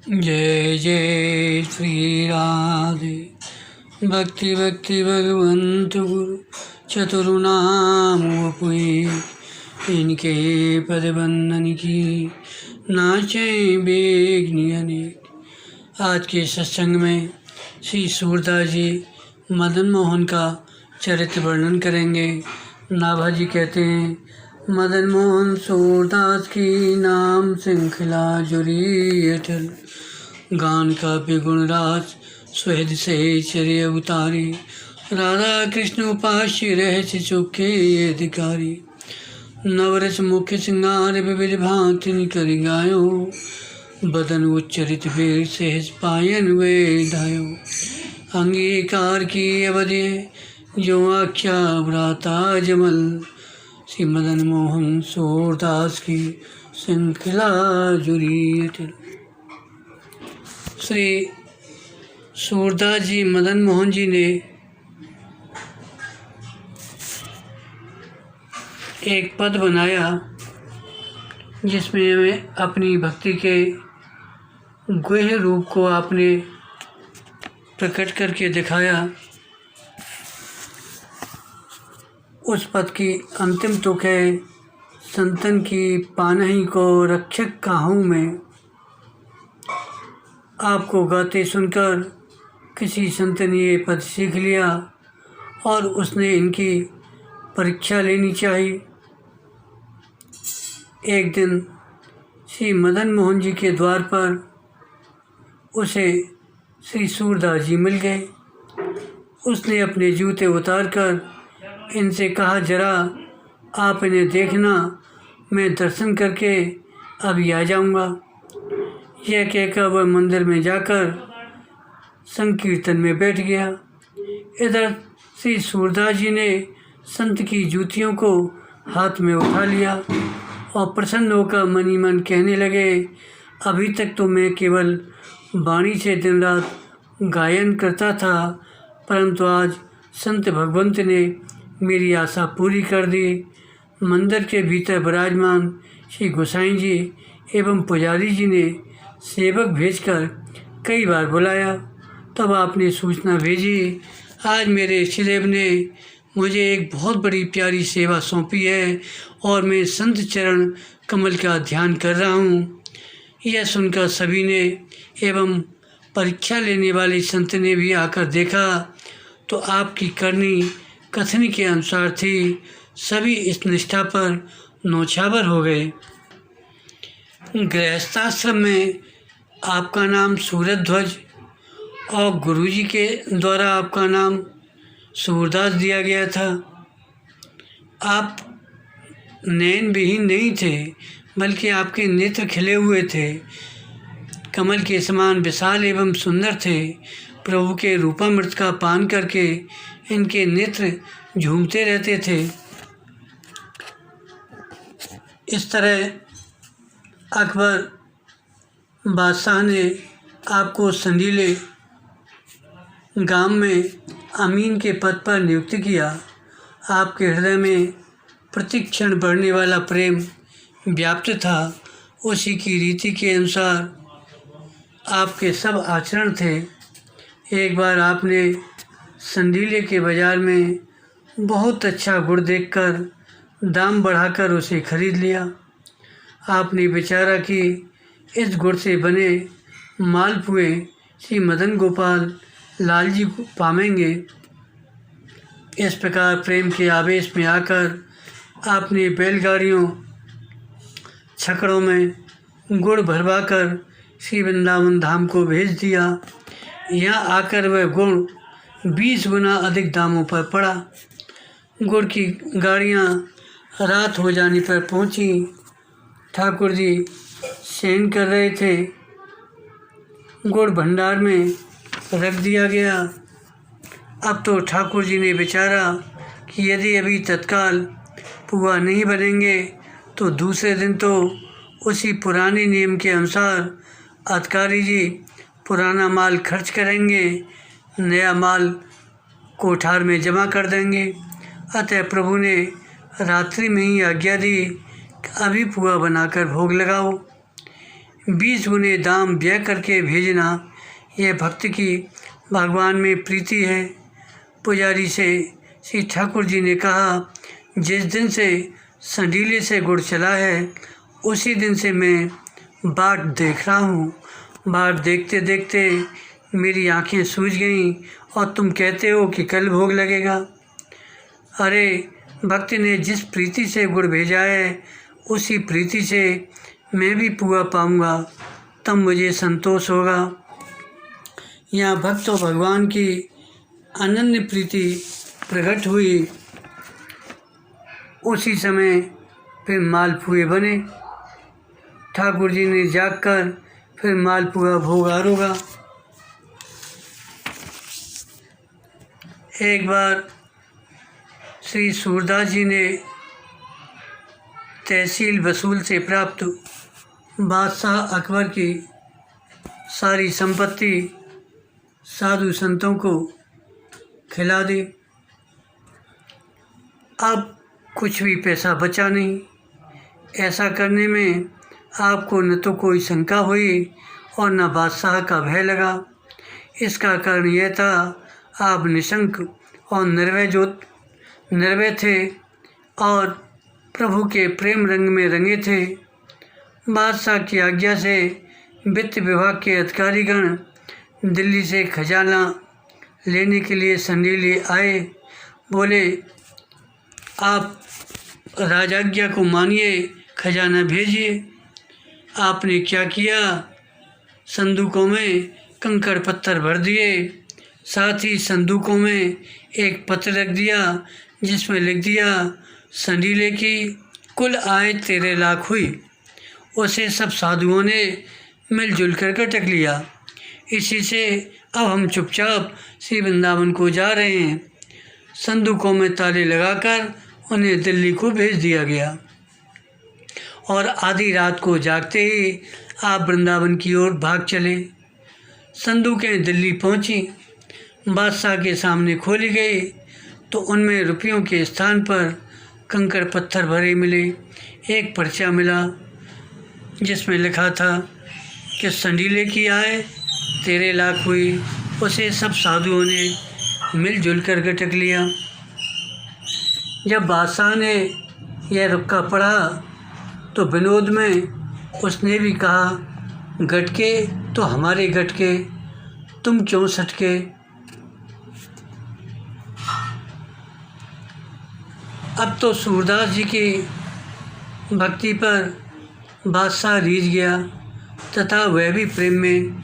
जय जय श्री राधे। भक्ति भक्ति भगवंत गुरु चतुर्नाम वपुए, इनके पद बंदन की नाचे बेगनी अनेक। आज के सत्संग में श्री सूरदास जी मदन मोहन का चरित्र वर्णन करेंगे। नाभा जी कहते हैं, मदन मोहन सूरदास की नाम श्रृंखला जुड़ी अटल, गान का गुण राज सुहृद से चर्य उतारी, राधा कृष्ण उपास्य रहस्य चुके अधिकारी, नवरस मुख्य सिंगार विविध भांति करि गायो, बदन उच्चरित वीर सहज पायन वे धायो, अंगीकार की अवधि जो आख्या व्राता जमल, श्री मदन मोहन सूरदास की श्रृंखला जुड़ी अटल। श्री सूरदास जी मदन मोहन जी ने एक पद बनाया जिसमें हमें अपनी भक्ति के गुह्य रूप को आपने प्रकट करके दिखाया। उस पद की अंतिम तुक है, संतन की पानही को रक्षक काहूँ में। आपको गाते सुनकर किसी संत ने ये पद सीख लिया और उसने इनकी परीक्षा लेनी चाहिए। एक दिन श्री मदन मोहन जी के द्वार पर उसे श्री सूरदास जी मिल गए। उसने अपने जूते उतारकर इनसे कहा, जरा आप इन्हें देखना, मैं दर्शन करके अभी आ जाऊंगा। यह कहकर वह मंदिर में जाकर संकीर्तन में बैठ गया। इधर श्री सूरदास जी ने संत की जूतियों को हाथ में उठा लिया और प्रसन्न होकर मन ही मन कहने लगे, अभी तक तो मैं केवल वाणी से दिन रात गायन करता था, परंतु आज संत भगवंत ने मेरी आशा पूरी कर दी। मंदिर के भीतर विराजमान श्री गोसाई जी एवं पुजारी जी ने सेवक भेजकर कई बार बुलाया, तब आपने सूचना भेजी, आज मेरे इष्टदेव ने मुझे एक बहुत बड़ी प्यारी सेवा सौंपी है और मैं संत चरण कमल का ध्यान कर रहा हूँ। यह सुनकर सभी ने एवं परीक्षा लेने वाले संत ने भी आकर देखा तो आपकी करनी कथनी के अनुसार थी। सभी इस निष्ठा पर नौछावर हो गए। गृहस्थाश्रम में आपका नाम सूरध्वज और गुरुजी के द्वारा आपका नाम सूरदास दिया गया था। आप नैन विहीन नहीं थे, बल्कि आपके नेत्र खिले हुए थे, कमल के समान विशाल एवं सुंदर थे। प्रभु के रूपामृत का पान करके इनके नेत्र झूमते रहते थे। इस तरह अकबर बादशाह ने आपको संडीले गांव में अमीन के पद पर नियुक्त किया। आपके हृदय में प्रतिक्षण बढ़ने वाला प्रेम व्याप्त था। उसी की रीति के अनुसार आपके सब आचरण थे। एक बार आपने संडीले के बाज़ार में बहुत अच्छा गुड़ देखकर दाम बढ़ाकर उसे खरीद लिया। आपने विचारा कि इस गुड़ से बने मालपुए श्री मदन गोपाल लाल जी को पावेंगे। इस प्रकार प्रेम के आवेश में आकर आपने बैलगाड़ियों छकड़ों में गुड़ भरवाकर श्री वृंदावन धाम को भेज दिया। यहाँ आकर वह गुड़ 20 गुना अधिक दामों पर पड़ा। गुड़ की गाड़ियाँ रात हो जाने पर पहुँची। ठाकुर जी शयन कर रहे थे। गुड़ भंडार में रख दिया गया। अब तो ठाकुर जी ने विचारा कि यदि अभी तत्काल पुआ नहीं बनेंगे तो दूसरे दिन तो उसी पुराने नियम के अनुसार अधिकारी जी पुराना माल खर्च करेंगे, नया माल कोठार में जमा कर देंगे। अतः प्रभु ने रात्रि में ही आज्ञा दी कि अभी पुआ बनाकर भोग लगाओ। 20 गुने दाम व्यय करके भेजना, यह भक्त की भगवान में प्रीति है। पुजारी से श्री ठाकुर जी ने कहा, जिस दिन से संडीले से गुड़ चला है उसी दिन से मैं बाट देख रहा हूँ। बाट देखते देखते मेरी आंखें सूज गईं और तुम कहते हो कि कल भोग लगेगा। अरे, भक्त ने जिस प्रीति से गुड़ भेजा है उसी प्रीति से मैं भी पुआ पाऊँगा, तब मुझे संतोष होगा। यहाँ भक्त और भगवान की अनन्य प्रीति प्रकट हुई। उसी समय फिर मालपुए बने। ठाकुर जी ने जागकर फिर मालपुआ भोग आरोगा। एक बार श्री सूरदास जी ने तहसील वसूल से प्राप्त बादशाह अकबर की सारी संपत्ति साधु संतों को खिला दी। अब कुछ भी पैसा बचा नहीं। ऐसा करने में आपको न तो कोई शंका हुई और न बादशाह का भय लगा। इसका कारण यह था, आप निशंक और निर्भय थे और प्रभु के प्रेम रंग में रंगे थे। बादशाह की आज्ञा से वित्त विभाग के अधिकारीगण दिल्ली से खजाना लेने के लिए संडीले आए। बोले, आप राजाज्ञा को मानिए, खजाना भेजिए। आपने क्या किया? संदूकों में कंकड़ पत्थर भर दिए, साथ ही संदूकों में एक पत्र रख दिया जिसमें लिख दिया, संडीले की कुल आय 13 लाख हुई। उसे सब साधुओं ने मिलजुल कर कटक लिया। इसी से अब हम चुपचाप श्री वृंदावन को जा रहे हैं। संदूकों में ताले लगाकर उन्हें दिल्ली को भेज दिया गया और आधी रात को जागते ही आप वृंदावन की ओर भाग चले। संदूकें दिल्ली पहुंची, बादशाह के सामने खोली गई तो उनमें रुपयों के स्थान पर कंकड़ पत्थर भरे मिले। एक पर्चा मिला जिसमें लिखा था कि संडीले की आय 13 लाख हुई। उसे सब साधुओं ने मिलजुल कर गटक लिया। जब बादशाह ने यह रुक्का पढ़ा तो विनोद में उसने भी कहा, गटके तो हमारे गटके, तुम क्यों सटके। अब तो सूरदास जी की भक्ति पर बादशाह रीझ गया तथा वह भी प्रेम में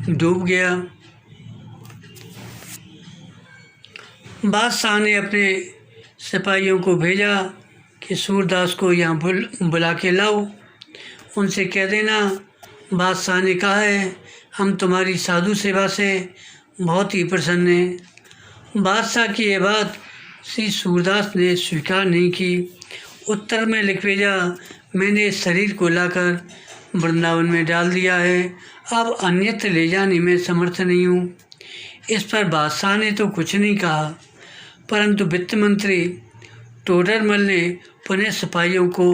डूब गया। बादशाह ने अपने सिपाहियों को भेजा कि सूरदास को यहाँ बुला के लाओ। उनसे कह देना, बादशाह ने कहा है हम तुम्हारी साधु सेवा से बहुत ही प्रसन्न हैं। बादशाह की यह बात श्री सूरदास ने स्वीकार नहीं की। उत्तर में लिख भेजा, मैंने इस शरीर को लाकर वृंदावन में डाल दिया है, अब अन्यत्र ले जाने में समर्थ नहीं हूँ। इस पर बादशाह ने तो कुछ नहीं कहा, परंतु वित्त मंत्री टोडरमल ने पुनः सिपाहियों को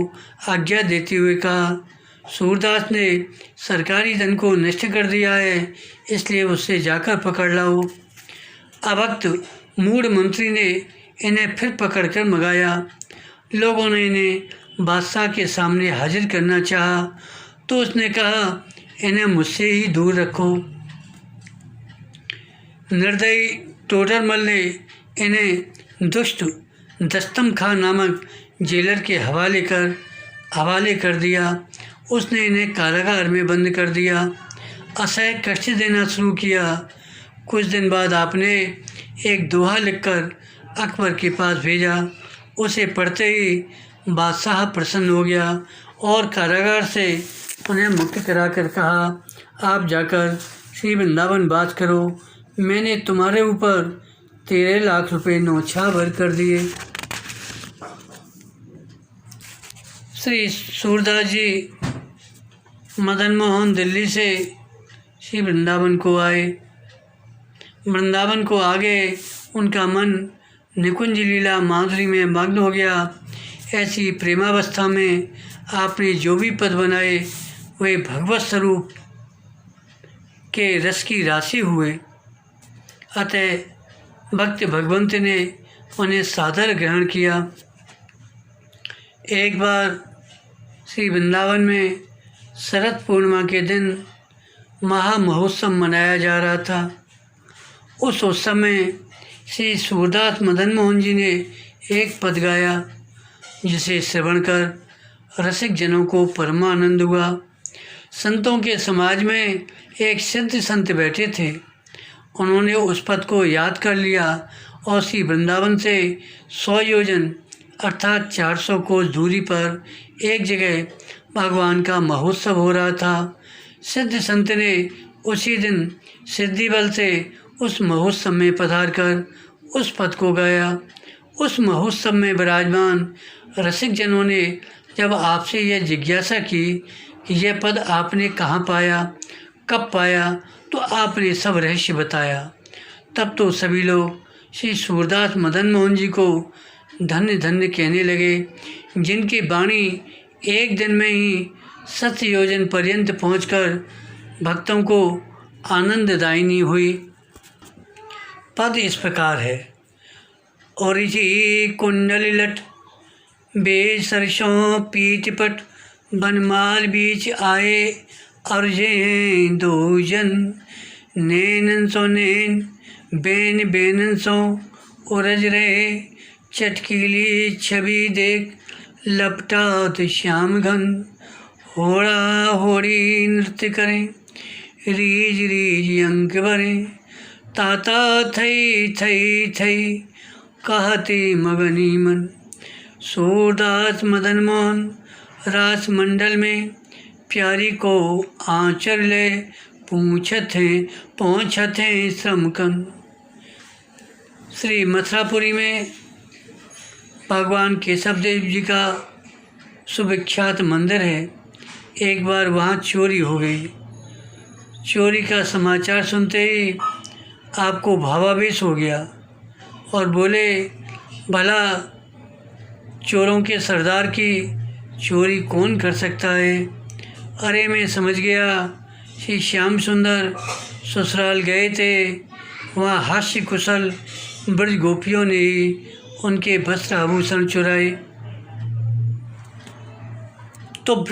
आज्ञा देते हुए कहा, सूरदास ने सरकारी धन को नष्ट कर दिया है, इसलिए उससे जाकर पकड़ लाओ। अभक्त मूढ़ मंत्री ने इन्हें फिर पकड़कर मंगाया। लोगों ने इन्हें बादशाह के सामने हाजिर करना चाहा तो उसने कहा, इन्हें मुझसे ही दूर रखो। निर्दयी टोडरमल ने इन्हें दुष्ट दस्तम खां नामक जेलर के हवाले कर दिया। उसने इन्हें कारागार में बंद कर दिया, असह्य कष्ट देना शुरू किया। कुछ दिन बाद आपने एक दोहा लिखकर अकबर के पास भेजा। उसे पढ़ते ही बादशाह प्रसन्न हो गया और कारागार से उन्हें मुक्त कराकर कहा, आप जाकर श्री वृंदावन बात करो, मैंने तुम्हारे ऊपर 13 लाख रुपए न्योछावर कर दिए। श्री सूरदास जी मदन मोहन दिल्ली से श्री वृंदावन को आए। वृंदावन को आगे उनका मन निकुंज लीला माधुरी में मग्न हो गया। ऐसी प्रेमावस्था में आपने जो भी पद बनाए वे भगवत स्वरूप के रस की राशि हुए। अतः भक्त भगवंत ने उन्हें सादर ग्रहण किया। एक बार श्री वृंदावन में शरद पूर्णिमा के दिन महामहोत्सव मनाया जा रहा था। उस उत्सव में श्री सूरदास मदन मोहन जी ने एक पद गाया, जिसे श्रवण कर रसिक जनों को परमानंद हुआ। संतों के समाज में एक सिद्ध संत बैठे थे। उन्होंने उस पद को याद कर लिया और श्री वृंदावन से 100 योजन अर्थात 400 कोस दूरी पर एक जगह भगवान का महोत्सव हो रहा था। सिद्ध संत ने उसी दिन सिद्धि बल से उस महोत्सव में पधार कर उस पद को गाया। उस महोत्सव में विराजमान रसिक जनों ने जब आपसे यह जिज्ञासा की कि यह पद आपने कहाँ पाया, कब पाया, तो आपने सब रहस्य बताया। तब तो सभी लोग श्री सूरदास मदन मोहन जी को धन्य धन्य कहने लगे, जिनकी वाणी एक दिन में ही 7 योजन पर्यंत पहुंचकर भक्तों को आनंददायिनी हुई। पद इस प्रकार है। ओरिजी कुंडल लट बे सरसों पीतपट बनमाल बीच आए अर्जे हैं 2 जन नैनन सो नैन बेन बेनन सो उरज रहे चटकीली छवि देख लपटात श्याम घन होड़ा होड़ी नृत्य करें रीज रीज अंक भरें ताता थई थई थई कहते मगनी मन। सूरदास मदन मोहन रास मंडल में प्यारी को आंचर ले पूछत हैं श्रमकन। श्री मथुरापुरी में भगवान केशव देव जी का सुविख्यात मंदिर है। एक बार वहाँ चोरी हो गई। चोरी का समाचार सुनते ही आपको भावावेश हो गया और बोले, भला चोरों के सरदार की चोरी कौन कर सकता है। अरे मैं समझ गया, श्री श्याम सुंदर ससुराल गए थे, वहाँ हास्य कुशल ब्रज गोपियों ने ही उनके वस्त्र आभूषण चुराए। तो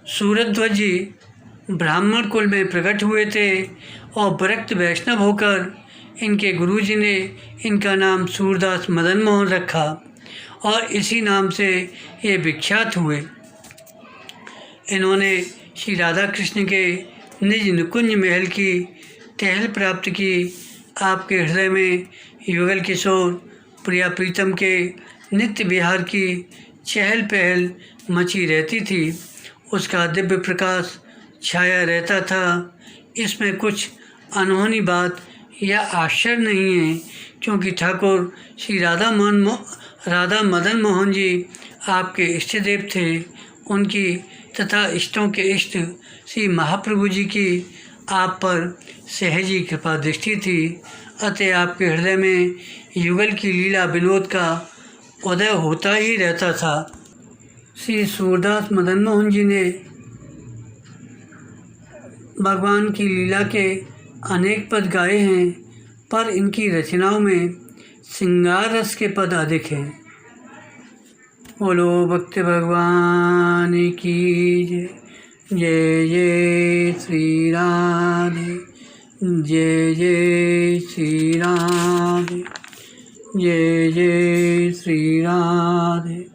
सूरध्वज जी ब्राह्मण कुल में प्रकट हुए थे और विरक्त वैष्णव होकर इनके गुरुजी ने इनका नाम सूरदास मदन मोहन रखा और इसी नाम से ये विख्यात हुए। इन्होंने श्री राधा कृष्ण के निज निकुंज महल की टहल प्राप्त की। आपके हृदय में युगल किशोर प्रिया प्रीतम के नित्य विहार की चहल पहल मची रहती थी। उसका दिव्य प्रकाश छाया रहता था। इसमें कुछ अनहोनी बात या आश्चर्य नहीं है, क्योंकि ठाकुर श्री राधा मदन मोहन जी आपके इष्ट देव थे। उनकी तथा इष्टों के इष्ट श्री महाप्रभु जी की आप पर सहजी कृपा दृष्टि थी। अतः आपके हृदय में युगल की लीला विनोद का उदय होता ही रहता था। श्री सूरदास मदन मोहन जी ने भगवान की लीला के अनेक पद गाए हैं, पर इनकी रचनाओं में श्रृंगार रस के पद अधिक हैं। बोलो भक्त भगवान की जय। जय जय श्री राधे, जय जय श्री राधे, जय जय श्री राधे।